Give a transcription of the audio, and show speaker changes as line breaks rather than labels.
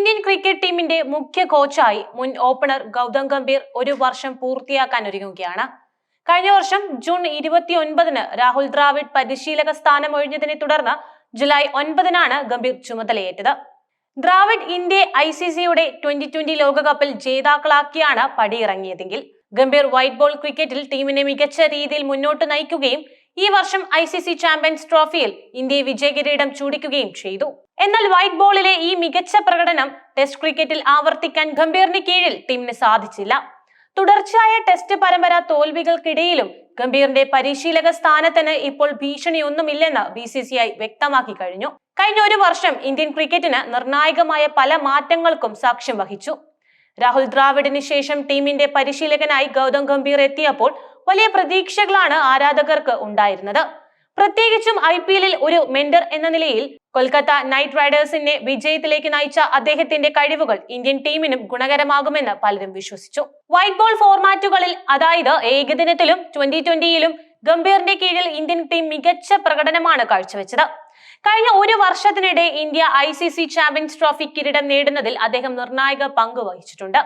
Indian cricket ടീമിന്റെ മുഖ്യ കോച്ചായി മുൻ ഓപ്പണർ ഗൗതം ഗംഭീർ ഒരു വർഷം പൂർത്തിയാക്കാൻ ഒരുങ്ങുകയാണ്. കഴിഞ്ഞ വർഷം ജൂൺ 29-ന് രാഹുൽ ദ്രാവിഡ് പരിശീലക സ്ഥാനം ഒഴിഞ്ഞതിനെ തുടർന്ന് ജൂലൈ 9-നാണ് ഗംഭീർ ചുമതലയേറ്റത്. ദ്രാവിഡ് ഇന്ത്യയെ ICCയുടെ 2020 ലോകകപ്പിൽ ജേതാക്കളാക്കിയാണ് പടിയിറങ്ങിയതെങ്കിൽ ഗംഭീർ വൈറ്റ് ബോൾ ക്രിക്കറ്റിൽ ടീമിനെ മികച്ച രീതിയിൽ മുന്നോട്ട് നയിക്കുകയും ഈ വർഷം ICC ചാമ്പ്യൻസ് ട്രോഫിയിൽ ഇന്ത്യയെ വിജയകിരീടം ചൂടിക്കുകയും ചെയ്തു. എന്നാൽ വൈറ്റ് ബോളിലെ ഈ മികച്ച പ്രകടനം ടെസ്റ്റ് ക്രിക്കറ്റിൽ ആവർത്തിക്കാൻ ഗംഭീറിന് കീഴിൽ ടീമിന് സാധിച്ചില്ല. തുടർച്ചയായ ടെസ്റ്റ് പരമ്പര തോൽവികൾക്കിടയിലും ഗംഭീറിന്റെ പരിശീലക സ്ഥാനത്തിന് ഇപ്പോൾ ഭീഷണിയൊന്നുമില്ലെന്ന് BCCI വ്യക്തമാക്കി കഴിഞ്ഞു. കഴിഞ്ഞ ഒരു വർഷം ഇന്ത്യൻ ക്രിക്കറ്റിന് നിർണായകമായ പല മാറ്റങ്ങൾക്കും സാക്ഷ്യം വഹിച്ചു. രാഹുൽ ദ്രാവിഡിന് ശേഷം ടീമിന്റെ പരിശീലകനായി ഗൗതം ഗംഭീർ എത്തിയപ്പോൾ വലിയ പ്രതീക്ഷകളാണ് ആരാധകർക്ക് ഉണ്ടായിരുന്നത്. പ്രത്യേകിച്ചും IPL-ൽ ഒരു മെന്റർ എന്ന നിലയിൽ കൊൽക്കത്ത നൈറ്റ് റൈഡേഴ്സിനെ വിജയത്തിലേക്ക് നയിച്ച അദ്ദേഹത്തിന്റെ കഴിവുകൾ ഇന്ത്യൻ ടീമിനും ഗുണകരമാകുമെന്ന് പലരും വിശ്വസിച്ചു. വൈറ്റ് ബോൾ ഫോർമാറ്റുകളിൽ, അതായത് ഏകദിനത്തിലും 2020-ലും ഗംഭീറിന്റെ കീഴിൽ ഇന്ത്യൻ ടീം മികച്ച പ്രകടനമാണ് കാഴ്ചവെച്ചത്. കഴിഞ്ഞ ഒരു വർഷത്തിനിടെ ഇന്ത്യ ICC ചാമ്പ്യൻസ് ട്രോഫി കിരീടം നേടുന്നതിൽ അദ്ദേഹം നിർണായക പങ്ക് വഹിച്ചിട്ടുണ്ട്.